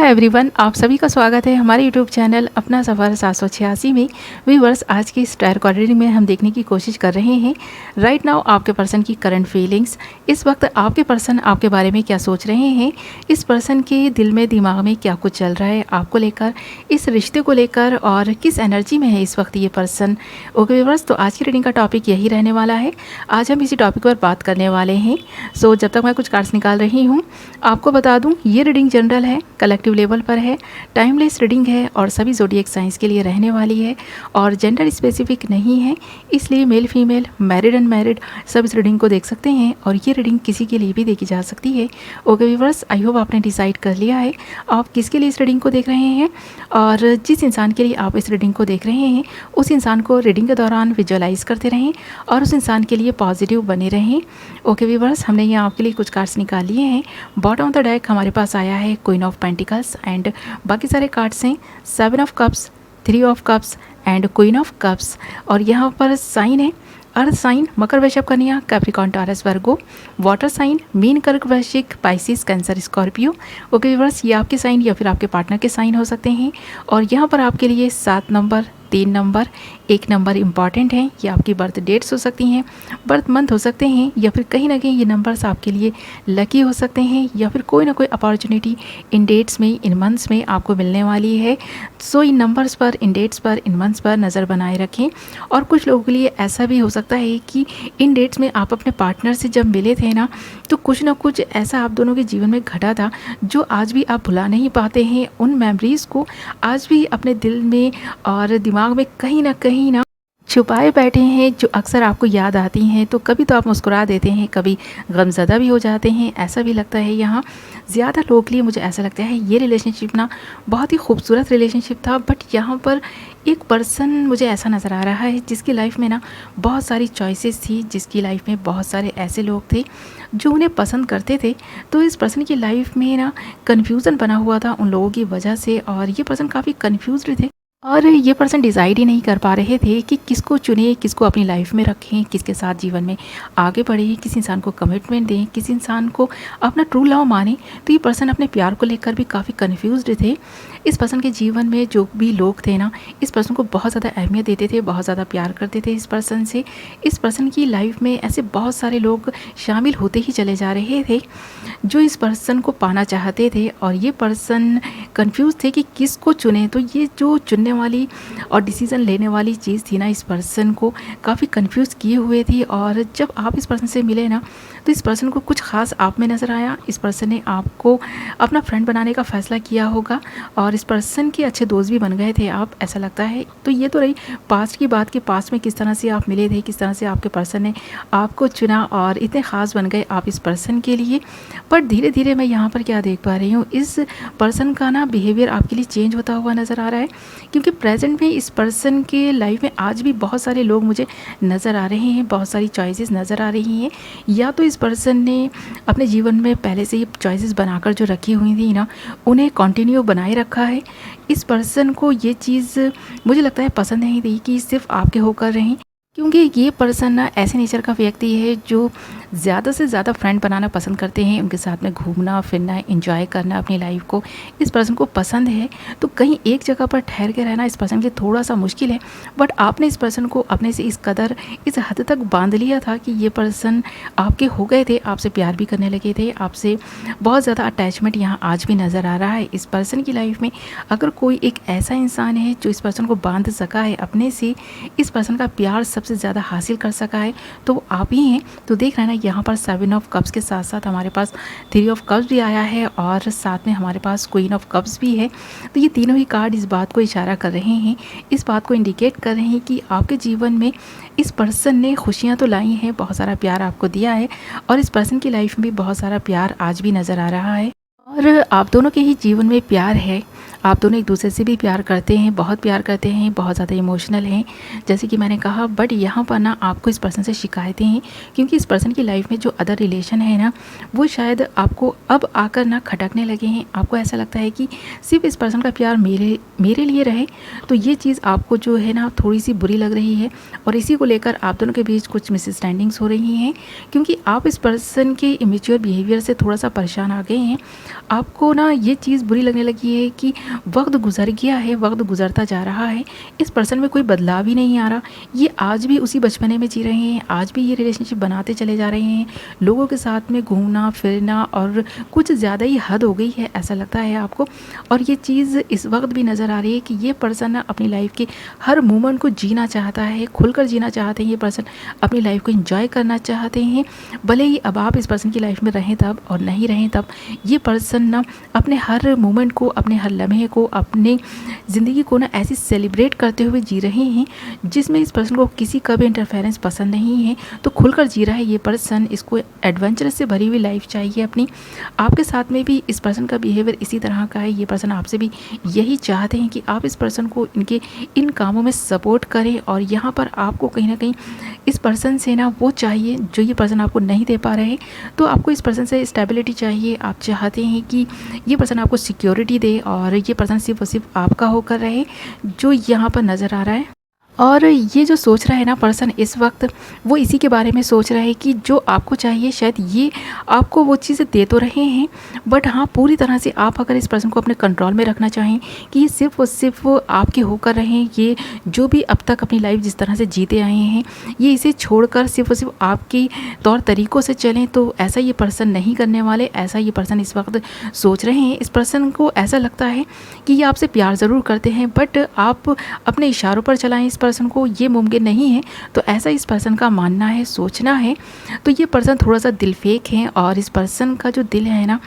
Everyone, आप सभी का स्वागत है हमारे यूट्यूब चैनल अपना सफ़र 786 में। व्यूअर्स, आज की इस टायर रीडिंग में हम देखने की कोशिश कर रहे हैं राइट नाउ आपके पर्सन की करंट फीलिंग्स। इस वक्त आपके पर्सन आपके बारे में क्या सोच रहे हैं, इस पर्सन के दिल में दिमाग में क्या कुछ चल रहा है आपको लेकर, इस रिश्ते को लेकर, और किस एनर्जी में है इस वक्त ये पर्सन। ओके व्यूअर्स, तो आज की रीडिंग का टॉपिक यही रहने वाला है। आज हम इसी टॉपिक पर बात करने वाले हैं। सो जब तक मैं कुछ कार्ड्स निकाल रही हूँ, आपको बता दूँ ये रीडिंग जनरल है, कलेक्टिव लेवल पर है, टाइमलेस रीडिंग है और सभी ज़ोडिएक साइंस के लिए रहने वाली है और जेंडर स्पेसिफिक नहीं है, इसलिए मेल फीमेल, मैरिड अनमैरिड सब इस रीडिंग को देख सकते हैं और ये रीडिंग किसी के लिए भी देखी जा सकती है। ओके व्यूअर्स, आई होप आपने डिसाइड कर लिया है आप किसके लिए इस रीडिंग को देख रहे हैं, और जिस इंसान के लिए आप इस रीडिंग को देख रहे हैं उस इंसान को रीडिंग के दौरान विजुअलाइज करते रहें और उस इंसान के लिए पॉजिटिव बने रहें। ओके व्यूअर्स, हमने यहाँ आपके लिए कुछ कार्ड्स निकाल लिए हैं। बॉटम ऑफ द डेक हमारे पास आया है क्वीन ऑफ पेंटिकल्स एंड बाकी सारे कार्ड्स हैं 7 of cups, 3 of cups and queen of cups. और यहाँ पर साइन है अर्थ साइन मकर, वृषभ, कन्या, कैप्रिकॉर्न, टॉरस, वर्गो। वाटर साइन मीन, कर्क, वृश्चिक, Pisces, cancer, Scorpio. Okay viewers, ये आपके साइन या फिर आपके पार्टनर के साइन हो सकते हैं। और यहाँ पर आपके लिए 7 नंबर, 3 नंबर, 1 नंबर इंपॉर्टेंट हैं। ये आपकी बर्थ डेट्स हो सकती हैं, बर्थ मंथ हो सकते हैं, या फिर कहीं ना कहीं ये नंबर्स आपके लिए लकी हो सकते हैं, या फिर कोई ना कोई अपॉर्चुनिटी इन डेट्स में, इन मंथ्स में आपको मिलने वाली है। सो इन नंबर्स पर, इन डेट्स पर, इन मंथ्स पर नज़र बनाए रखें। और कुछ लोगों के लिए ऐसा भी हो सकता है कि इन डेट्स में आप अपने पार्टनर से जब मिले थे ना, तो कुछ ना कुछ ऐसा आप दोनों के जीवन में घटा था जो आज भी आप भुला नहीं पाते हैं। उन मेमोरीज़ को आज भी अपने दिल में और दिमाग में कहीं ना छुपाए बैठे हैं, जो अक्सर आपको याद आती हैं। तो कभी तो आप मुस्कुरा देते हैं, कभी गमज़दा भी हो जाते हैं। ऐसा भी लगता है यहाँ ज़्यादा लोगों के लिए, मुझे ऐसा लगता है ये रिलेशनशिप ना बहुत ही खूबसूरत रिलेशनशिप था, बट यहाँ पर एक पर्सन मुझे ऐसा नज़र आ रहा है जिसकी लाइफ में ना बहुत सारी चॉइसेस थी, जिसकी लाइफ में बहुत सारे ऐसे लोग थे जो उन्हें पसंद करते थे। तो इस पर्सन की लाइफ में ना कन्फ्यूज़न बना हुआ था उन लोगों की वजह से, और ये पर्सन काफ़ी कन्फ्यूज्ड थे और ये पर्सन डिसाइड ही नहीं कर पा रहे थे कि किसको चुने, किसको अपनी लाइफ में रखें, किसके साथ जीवन में आगे बढ़े, किस इंसान को कमिटमेंट दें, किस इंसान को अपना ट्रू लव माने। तो ये पर्सन अपने प्यार को लेकर भी काफ़ी कन्फ्यूज्ड थे। इस पर्सन के जीवन में जो भी लोग थे ना, इस पर्सन को बहुत ज़्यादा अहमियत देते थे, बहुत ज़्यादा प्यार करते थे इस पर्सन से। इस पर्सन की लाइफ में ऐसे बहुत सारे लोग शामिल होते ही चले जा रहे थे जो इस पर्सन को पाना चाहते थे, और ये पर्सन कंफ्यूज थे कि किसको चुने। तो ये जो चुनने वाली और डिसीज़न लेने वाली चीज़ थी ना, इस पर्सन को काफ़ी कंफ्यूज किए हुए थी। और जब आप इस पर्सन से मिले ना, तो इस पर्सन को कुछ ख़ास आप में नज़र आया। इस पर्सन ने आपको अपना फ्रेंड बनाने का फ़ैसला किया होगा और इस पर्सन के अच्छे दोस्त भी बन गए थे आप, ऐसा लगता है। तो ये तो रही पास्ट की बात कि पास्ट में किस तरह से आप मिले थे, किस तरह से आपके पर्सन ने आपको चुना और इतने ख़ास बन गए आप इस पर्सन के लिए। बट धीरे धीरे मैं यहाँ पर क्या देख पा रही हूँ, इस पर्सन का ना बिहेवियर आपके लिए चेंज होता हुआ नज़र आ रहा है, क्योंकि प्रेजेंट में इस पर्सन के लाइफ में आज भी बहुत सारे लोग मुझे नज़र आ रहे हैं, बहुत सारी चॉइसेस नज़र आ रही हैं। या तो इस पर्सन ने अपने जीवन में पहले से ही चॉइसेस बनाकर जो रखी हुई थी ना, उन्हें कंटिन्यू बनाए रखा है। इस पर्सन को ये चीज़ मुझे लगता है पसंद नहीं थी कि सिर्फ आपके होकर रहें, क्योंकि ये पर्सन ना ऐसे नेचर का व्यक्ति है जो ज़्यादा से ज़्यादा फ्रेंड बनाना पसंद करते हैं, उनके साथ में घूमना फिरना, एंजॉय करना अपनी लाइफ को इस पर्सन को पसंद है। तो कहीं एक जगह पर ठहर के रहना इस पर्सन के लिए थोड़ा सा मुश्किल है। बट आपने इस पर्सन को अपने से इस कदर, इस हद तक बांध लिया था कि ये पर्सन आपके हो गए थे, आपसे प्यार भी करने लगे थे, आपसे बहुत ज़्यादा अटैचमेंट यहाँ आज भी नज़र आ रहा है। इस पर्सन की लाइफ में अगर कोई एक ऐसा इंसान है जो इस पर्सन को बांध सका है अपने से, इस पर्सन का प्यार सबसे ज़्यादा हासिल कर सका है, तो वो आप ही हैं। तो देख रहे हैं ना, यहाँ पर 7 ऑफ कप्स के साथ साथ हमारे पास 3 ऑफ कप्स भी आया है और साथ में हमारे पास क्वीन ऑफ कप्स भी है। तो ये तीनों ही कार्ड इस बात को इशारा कर रहे हैं, इस बात को इंडिकेट कर रहे हैं कि आपके जीवन में इस पर्सन ने खुशियाँ तो लाई हैं, बहुत सारा प्यार आपको दिया है, और इस पर्सन की लाइफ में बहुत सारा प्यार आज भी नज़र आ रहा है। और आप दोनों के ही जीवन में प्यार है आप दोनों एक दूसरे से भी प्यार करते हैं, बहुत प्यार करते हैं, बहुत ज़्यादा इमोशनल हैं, जैसे कि मैंने कहा। बट यहाँ पर ना आपको इस पर्सन से शिकायतें हैं, क्योंकि इस पर्सन की लाइफ में जो अदर रिलेशन है ना, वो शायद आपको अब आकर ना खटकने लगे हैं। आपको ऐसा लगता है कि सिर्फ इस पर्सन का प्यार मेरे लिए रहे। तो ये चीज़ आपको जो है ना थोड़ी सी बुरी लग रही है, और इसी को लेकर आप दोनों के बीच कुछ मिसअंडरस्टैंडिंग्स हो रही हैं, क्योंकि आप इस पर्सन के इमेच्योर बिहेवियर से थोड़ा सा परेशान आ गए हैं। आपको ना ये चीज़ बुरी लगने लगी है कि वक्त गुजर गया है, वक्त गुजरता जा रहा है, इस पर्सन में कोई बदलाव ही नहीं आ रहा। ये आज भी उसी बचपने में जी रहे हैं, आज भी ये रिलेशनशिप बनाते चले जा रहे हैं। लोगों के साथ में घूमना फिरना और कुछ ज़्यादा ही हद हो गई है, ऐसा लगता है आपको। और ये चीज़ इस वक्त भी नज़र आ रही है कि ये पर्सन अपनी लाइफ के हर मोमेंट को जीना चाहता है, खुलकर जीना चाहते हैं। ये पर्सन अपनी लाइफ को एंजॉय करना चाहते हैं, भले ही अब आप इस पर्सन की लाइफ में रहें तब और नहीं रहें तब। ये पर्सन ना अपने हर मोमेंट को, अपने हर लम्हे को, अपने ज़िंदगी को ना ऐसी सेलिब्रेट करते हुए जी रहे हैं जिसमें इस पर्सन को किसी का भी इंटरफेरेंस पसंद नहीं है। तो खुलकर जी रहा है ये पर्सन, इसको एडवेंचरस से भरी हुई लाइफ चाहिए अपनी। आपके साथ में भी इस पर्सन का बिहेवियर इसी तरह का है। ये पर्सन आपसे भी यही चाहते हैं कि आप इस पर्सन को इनके इन कामों में सपोर्ट करें, और यहाँ पर आपको कहीं ना कहीं इस पर्सन से ना वो चाहिए जो ये पर्सन आपको नहीं दे पा रहे। तो आपको इस पर्सन से स्टेबिलिटी चाहिए। आप चाहते हैं कि ये पर्सन आपको सिक्योरिटी दे, और ये पर्सन सिर्फ और सिर्फ आपका होकर रहे, जो यहाँ पर नज़र आ रहा है। और ये जो सोच रहा है ना पर्सन इस वक्त, वो इसी के बारे में सोच रहा है कि जो आपको चाहिए शायद ये आपको वो चीज़ें दे तो रहे हैं, बट हाँ पूरी तरह से आप अगर इस पर्सन को अपने कंट्रोल में रखना चाहें कि ये सिर्फ और सिर्फ आपके होकर रहें, ये जो भी अब तक अपनी लाइफ जिस तरह से जीते आए हैं ये इसे छोड़कर सिर्फ और सिर्फ आपके तौर तरीक़ों से चलें, तो ऐसा ये पर्सन नहीं करने वाले। ऐसा ये पर्सन इस वक्त सोच रहे हैं। इस पर्सन को ऐसा लगता है कि ये आपसे प्यार ज़रूर करते हैं, बट आप अपने इशारों पर चलाएं इस पर्सन को, ये मुमकिन नहीं है। तो ऐसा इस पर्सन का मानना है, सोचना है। तो ये पर्सन थोड़ा सा दिल फेक है, और इस पर्सन का जो दिल है ना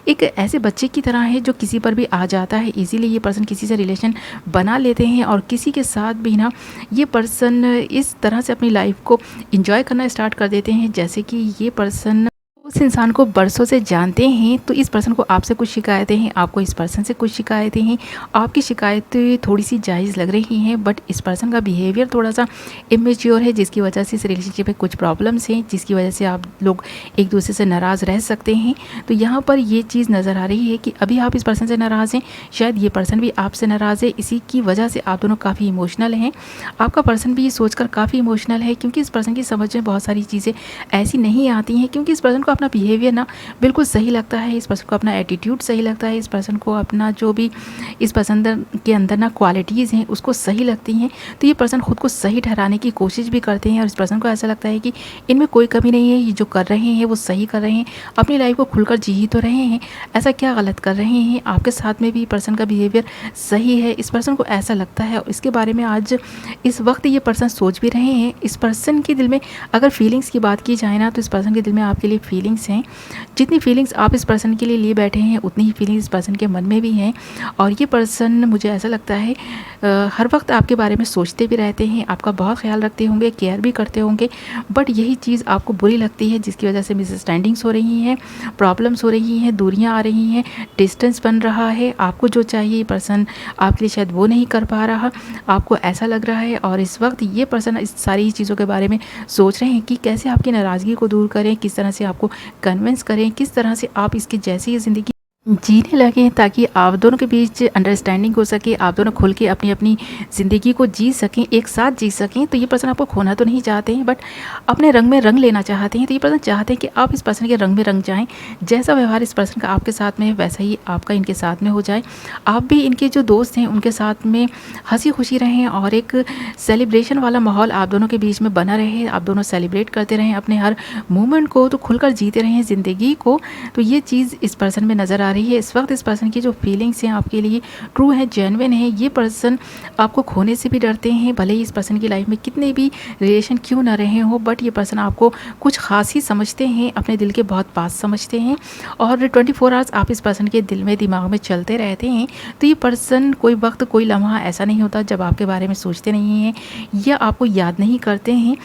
एक ऐसे बच्चे की तरह है जो किसी पर भी आ जाता है। इसीलिए ये पर्सन किसी से रिलेशन बना लेते हैं, और किसी के साथ भी ना ये पर्सन इस तरह से अपनी लाइफ को एंजॉय करना स्टार्ट कर देते हैं जैसे कि ये पर्सन उस इंसान को बरसों से जानते हैं। तो इस पर्सन को आपसे कुछ शिकायतें हैं, आपको इस पर्सन से कुछ शिकायतें हैं। आपकी शिकायतें थोड़ी सी जायज़ लग रही हैं, बट इस पर्सन का बिहेवियर थोड़ा सा इमेच्योर है, जिसकी वजह से इस रिलेशनशिप में कुछ प्रॉब्लम्स हैं, जिसकी वजह से आप लोग एक दूसरे से नाराज़ रह सकते हैं। तो यहाँ पर ये चीज़ नज़र आ रही है कि अभी आप इस पर्सन से नाराज़ हैं, शायद ये पर्सन भी आपसे नाराज़ है। इसी की वजह से आप दोनों काफ़ी इमोशनल हैं। आपका पर्सन भी ये सोचकर काफ़ी इमोशनल है, क्योंकि इस पर्सन की समझ में बहुत सारी चीज़ें ऐसी नहीं आती हैं, क्योंकि इस पर्सन को अपना बिहेवियर ना बिल्कुल सही लगता है। इस पर्सन को अपना एटीट्यूड सही लगता है। इस पर्सन को अपना जो भी इस पर्सन के अंदर ना क्वालिटीज़ हैं उसको सही लगती हैं। तो ये पर्सन खुद को सही ठहराने की कोशिश भी करते हैं, और इस पर्सन को ऐसा लगता है कि इनमें कोई कमी नहीं है, ये जो कर रहे हैं वो सही कर रहे हैं, अपनी लाइफ को खुलकर जी ही तो रहे हैं, ऐसा क्या गलत कर रहे हैं। आपके साथ में भी पर्सन का बिहेवियर सही है, इस पर्सन को ऐसा लगता है। और इसके बारे में आज इस वक्त ये पर्सन सोच भी रहे हैं। इस पर्सन के दिल में अगर फीलिंग्स की बात की जाए ना, तो इस पर्सन के दिल में आपके लिए फीलिंग्स हैं। जितनी फीलिंग्स आप इस पर्सन के लिए बैठे हैं उतनी ही फीलिंग्स इस पर्सन के मन में भी हैं। और ये पर्सन मुझे ऐसा लगता है हर वक्त आपके बारे में सोचते भी रहते हैं, आपका बहुत ख्याल रखते होंगे, केयर भी करते होंगे, बट यही चीज़ आपको बुरी लगती है, जिसकी वजह से मिसअंडरस्टैंडिंग्स हो रही हैं, प्रॉब्लम्स हो रही हैं, दूरियां आ रही हैं, डिस्टेंस बन रहा है। आपको जो चाहिए ये पर्सन आपके लिए शायद वो नहीं कर पा रहा, आपको ऐसा लग रहा है। और इस वक्त ये पर्सन इस सारी चीज़ों के बारे में सोच रहे हैं कि कैसे आपकी नाराज़गी को दूर करें, किस तरह से आपको कन्विंस करें, किस तरह से आप इसकी जैसी ज़िंदगी जीने लगे, ताकि आप दोनों के बीच अंडरस्टैंडिंग हो सके, आप दोनों खुल के अपनी अपनी ज़िंदगी को जी सकें, एक साथ जी सकें। तो ये पर्सन आपको खोना तो नहीं चाहते हैं, बट अपने रंग में रंग लेना चाहते हैं। तो ये पर्सन चाहते हैं कि आप इस पर्सन के रंग में रंग जाएं। जैसा व्यवहार इस पर्सन का आपके साथ में है वैसा ही आपका इनके साथ में हो जाए। आप भी इनके जो दोस्त हैं उनके साथ में हंसी खुशी रहें, और एक सेलिब्रेशन वाला माहौल आप दोनों के बीच में बना रहे। आप दोनों सेलिब्रेट करते रहें अपने हर मोमेंट को, तो खुलकर जीते रहें ज़िंदगी को। तो ये चीज़ इस पर्सन में नज़र आ रही है। इस वक्त इस पर्सन की जो फीलिंग्स हैं आपके लिए ट्रू है, जेन्युइन है। ये पर्सन आपको खोने से भी डरते हैं, भले ही इस पर्सन की लाइफ में कितने भी रिलेशन क्यों ना रहे हो, बट ये पर्सन आपको कुछ खास ही समझते हैं, अपने दिल के बहुत पास समझते हैं। और 24 आवर्स आप इस पर्सन के दिल में, दिमाग में चलते रहते हैं। तो ये पर्सन कोई वक्त, कोई लम्हा ऐसा नहीं होता जब आपके बारे में सोचते नहीं हैं या आपको याद नहीं करते हैं।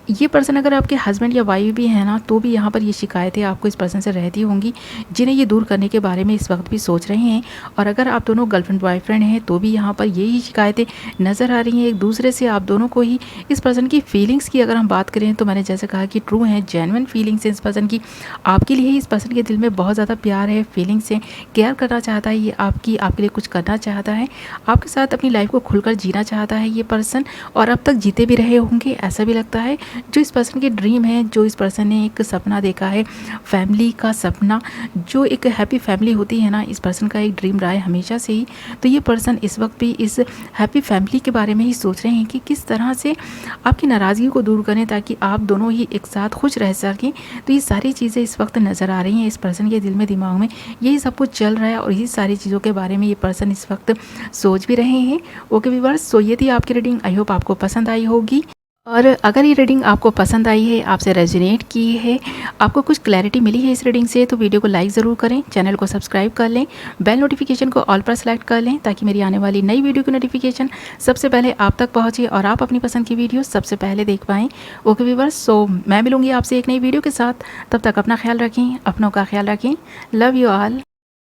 ये पर्सन अगर आपके हस्बैंड या वाइफ भी है ना, तो भी यहाँ पर ये शिकायतें आपको इस पर्सन से रहती होंगी, जिन्हें ये दूर करने के बारे में इस वक्त भी सोच रहे हैं। और अगर आप दोनों गर्लफ्रेंड बॉयफ्रेंड हैं तो भी यहाँ पर यही शिकायतें नज़र आ रही हैं एक दूसरे से। आप दोनों को ही इस पर्सन की फीलिंग्स की अगर हम बात करें तो मैंने जैसे कहा कि ट्रू है, जेन्युइन फीलिंग्स है इस पर्सन की आपके लिए। इस पर्सन के दिल में बहुत ज़्यादा प्यार है, फीलिंग्स है, केयर करना चाहता है ये आपके लिए कुछ करना चाहता है, आपके साथ अपनी लाइफ को खुलकर जीना चाहता है ये पर्सन। और अब तक जीते भी रहे होंगे ऐसा भी लगता है। जो इस पर्सन की ड्रीम है, जो इस पर्सन ने एक सपना देखा है, फैमिली का सपना, जो एक हैप्पी फैमिली होती है ना, इस पर्सन का एक ड्रीम रहा है हमेशा से ही। तो ये पर्सन इस वक्त भी इस हैप्पी फैमिली के बारे में ही सोच रहे हैं कि किस तरह से आपकी नाराज़गी को दूर करें ताकि आप दोनों ही एक साथ खुश रह सकें। तो ये सारी चीज़ें इस वक्त नज़र आ रही हैं इस पर्सन के दिल में, दिमाग में यही सब कुछ चल रहा है और यही सारी चीज़ों के बारे में ये पर्सन इस वक्त सोच भी रहे हैं। ओके व्यूअर्स, सो ये थी आपकी रीडिंग। आई होप आपको पसंद आई होगी। और अगर ये रीडिंग आपको पसंद आई है, आपसे रेजोनेट की है, आपको कुछ क्लैरिटी मिली है इस रीडिंग से, तो वीडियो को लाइक ज़रूर करें, चैनल को सब्सक्राइब कर लें, बेल नोटिफिकेशन को ऑल पर सेलेक्ट कर लें ताकि मेरी आने वाली नई वीडियो की नोटिफिकेशन सबसे पहले आप तक पहुंचे और आप अपनी पसंद की वीडियो सबसे पहले देख पाएँ। ओके व्यूअर्स, सो मैं मिलूँगी आपसे एक नई वीडियो के साथ। तब तक अपना ख्याल रखें, अपनों का ख्याल रखें। Love you all.